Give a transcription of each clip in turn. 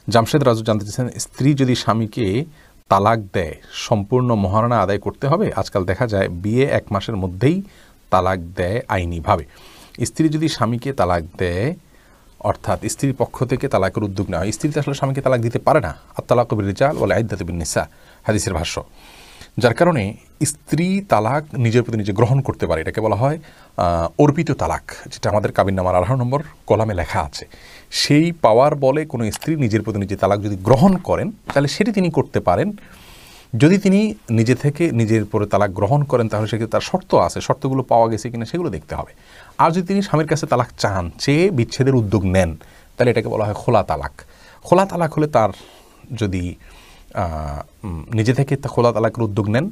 জামশেদ রাজু জানতে চাইছেন, স্ত্রী যদি স্বামীকে তালাক দেয় সম্পূর্ণ মহারণা আদায় করতে হবে? আজকাল দেখা যায় বিয়ে 1 মাসের মধ্যেই তালাক দেয় আইনিভাবে। স্ত্রী যদি স্বামীকে তালাক দেয়, অর্থাৎ স্ত্রীর পক্ষ থেকে তালাকের উদ্যোগ নেওয়া হয়, স্ত্রী তো আসলে স্বামীকে তালাক দিতে পারে না। আত-তালাকু বির-রিজাল ওয়াল ইদ্দাতু বিন-নিসা, হাদিসের ভাষ্য। যার কারণে স্ত্রী তালাক নিজের প্রতি নিজে গ্রহণ করতে পারে। এটাকে বলা হয় অর্পিত তালাক, যেটা আমাদের কাবিননামার 18 নম্বর কলামে লেখা আছে। সেই পাওয়ার বলে কোনো স্ত্রী নিজের প্রতি নিজে তালাক যদি গ্রহণ করেন, তাহলে সেটি তিনি করতে পারেন। যদি তিনি নিজে থেকে নিজের পরে তালাক গ্রহণ করেন, তাহলে সেক্ষেত্রে তার শর্ত আছে, শর্তগুলো পাওয়া গেছে কিনা সেগুলো দেখতে হবে। আর যদি তিনি স্বামীর কাছে তালাক চান, চেয়ে বিচ্ছেদের উদ্যোগ নেন, তাহলে এটাকে বলা হয় খোলা তালাক। খোলা তালাক হলে তার যদি নিজে থেকে খোলা তালাকের উদ্যোগ নেন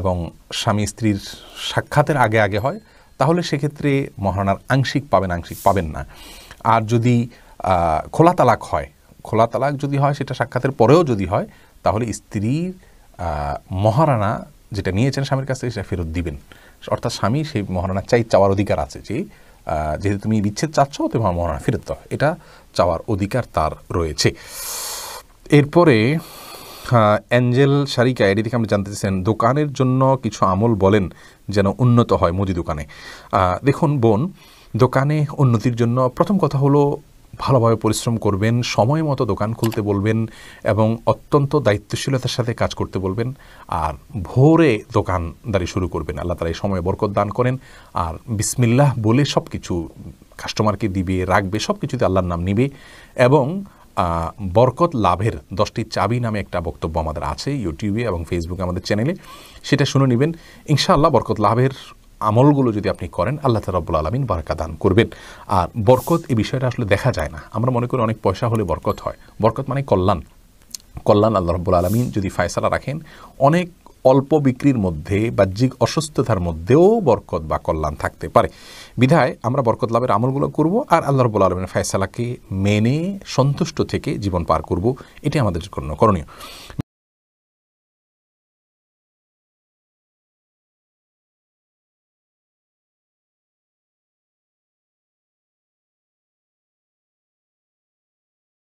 এবং স্বামী স্ত্রীর সাক্ষাতের আগে আগে হয়, তাহলে সেক্ষেত্রে মহারণার আংশিক পাবেন না। আর যদি খোলা তালাক হয়, খোলা তালাক যদি হয় সেটা সাক্ষাতের পরেও যদি হয়, তাহলে স্ত্রীর মহারণা যেটা নিয়েছেন স্বামীর কাছ থেকে সেটা ফেরত দিবেন। অর্থাৎ স্বামী সেই মহারণা চাওয়ার অধিকার আছে, যে যেহেতু তুমি বিচ্ছেদ চাচ্ছ, তোমার মহারণা ফেরত দাও, এটা চাওয়ার অধিকার তার রয়েছে। এরপরে অ্যাঞ্জেল শারিকা এটি থেকে আমরা জানতে চাইছেন, দোকানের জন্য কিছু আমল বলেন যেন উন্নত হয় মুদি দোকানে। দেখুন বোন, দোকানে উন্নতির জন্য প্রথম কথা হলো ভালোভাবে পরিশ্রম করবেন, সময় মতো দোকান খুলতে বলবেন এবং অত্যন্ত দায়িত্বশীলতার সাথে কাজ করতে বলবেন। আর ভোরে দোকানদারি শুরু করবেন। আল্লাহ তাআলা এই সময়ে বরকত দান করেন। আর বিসমিল্লাহ বলে সব কিছু কাস্টমারকে দিবে, রাখবে, সব কিছুতে আল্লাহর নাম নিবে। এবং বরকত লাভের 10টি চাবি নামে একটা বক্তব্য আমাদের আছে ইউটিউবে এবং ফেসবুকে আমাদের চ্যানেলে, সেটা শুনে নেবেন। ইনশাআল্লাহ বরকত লাভের আমলগুলো যদি আপনি করেন, আল্লাহ তাআলা রব্বুল আলামিন বারাকা দান করবেন। আর বরকত এই বিষয়টা আসলে দেখা যায় না। আমরা মনে করি অনেক পয়সা হলে বরকত হয়। বরকত মানে কল্যাণ। আল্লাহ রব্বুল আলামিন যদি ফায়সালা রাখেন, অনেক অল্প বিক্রির মধ্যে, বাহ্যিক অসুস্থতার মধ্যেও বরকত বা কল্যাণ থাকতে পারে। বিধায় আমরা বরকত লাভের আমলগুলো করব আর আল্লাহ রাব্বুল আলামিনের ফায়সালাকে মেনে সন্তুষ্ট থেকে জীবন পার করব। এটি আমাদের জন্য করণীয়।